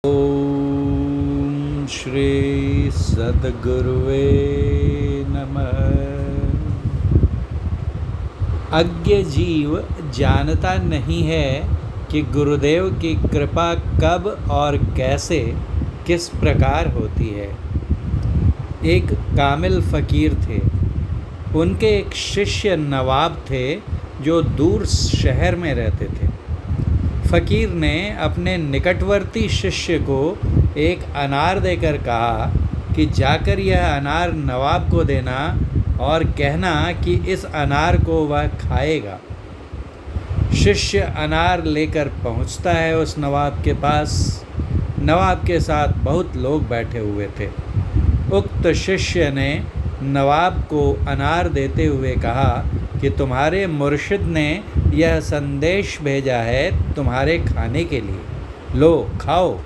ओम श्री सद्गुरुवे नमः। अज्ञ जीव जानता नहीं है कि गुरुदेव की कृपा कब और कैसे किस प्रकार होती है। एक कामिल फ़कीर थे। उनके एक शिष्य नवाब थे जो दूर शहर में रहते थे। फ़कीर ने अपने निकटवर्ती शिष्य को एक अनार देकर कहा कि जाकर यह अनार नवाब को देना और कहना कि इस अनार को वह खाएगा। शिष्य अनार लेकर पहुंचता है उस नवाब के पास। नवाब के साथ बहुत लोग बैठे हुए थे। उक्त शिष्य ने नवाब को अनार देते हुए कहा कि तुम्हारे मुर्शिद ने यह संदेश भेजा है तुम्हारे खाने के लिए, लो खाओ।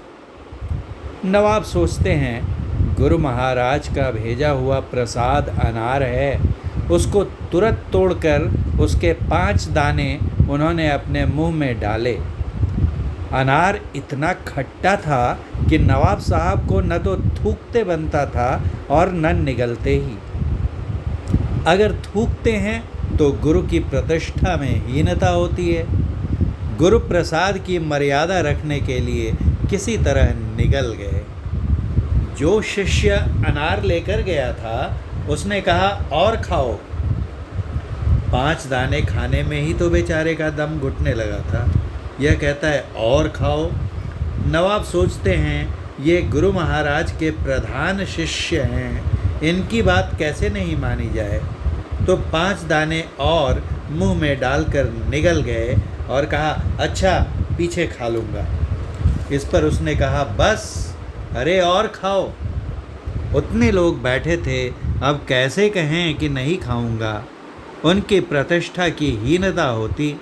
नवाब सोचते हैं गुरु महाराज का भेजा हुआ प्रसाद अनार है। उसको तुरंत तोड़कर उसके 5 दाने उन्होंने अपने मुंह में डाले। अनार इतना खट्टा था कि नवाब साहब को न तो थूकते बनता था और न निगलते ही। अगर थूकते हैं तो गुरु की प्रतिष्ठा में हीनता होती है। गुरु प्रसाद की मर्यादा रखने के लिए किसी तरह निगल गए। जो शिष्य अनार लेकर गया था उसने कहा और खाओ। 5 दाने खाने में ही तो बेचारे का दम घुटने लगा था। यह कहता है और खाओ। नवाब सोचते हैं ये गुरु महाराज के प्रधान शिष्य हैं, इनकी बात कैसे नहीं मानी जाए। तो 5 दाने और मुंह में डालकर निगल गए और कहा अच्छा पीछे खा लूँगा। इस पर उसने कहा बस, अरे और खाओ। उतने लोग बैठे थे, अब कैसे कहें कि नहीं खाऊंगा। उनकी प्रतिष्ठा की हीनता होती।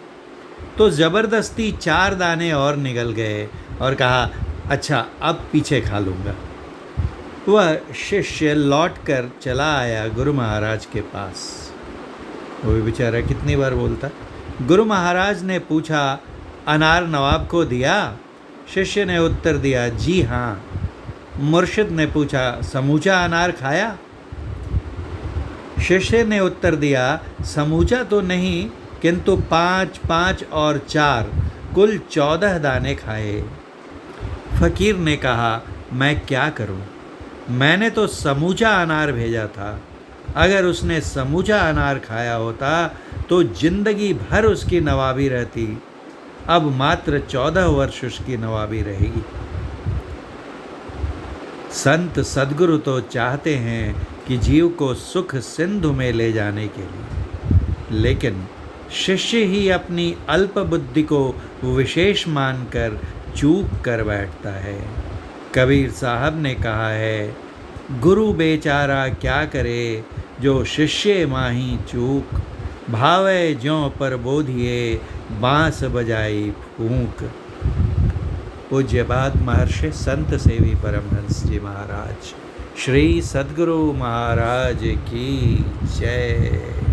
तो ज़बरदस्ती 4 दाने और निगल गए और कहा अच्छा अब पीछे खा लूँगा। वह शिष्य लौटकर चला आया गुरु महाराज के पास। वो भी बेचारा कितनी बार बोलता। गुरु महाराज ने पूछा अनार नवाब को दिया? शिष्य ने उत्तर दिया जी हाँ। मुर्शिद ने पूछा समूचा अनार खाया? शिष्य ने उत्तर दिया समूचा तो नहीं, किंतु 5, 5 और 4 कुल 14 दाने खाए। फ़कीर ने कहा मैं क्या करूं? मैंने तो समूचा अनार भेजा था। अगर उसने समूचा अनार खाया होता तो जिंदगी भर उसकी नवाबी रहती। अब मात्र 14 वर्ष उसकी नवाबी रहेगी। संत सद्गुरु तो चाहते हैं कि जीव को सुख सिंधु में ले जाने के लिए, लेकिन शिष्य ही अपनी अल्प बुद्धि को विशेष मानकर चूक कर बैठता है। कबीर साहब ने कहा है गुरु बेचारा क्या करे, जो शिष्य माही चूक। भावे ज्यों पर बोधिए, बांस बजाई फूंक। पूज्यपाद महर्षि संत सेवी परमहंस जी महाराज श्री सद्गुरु महाराज की जय।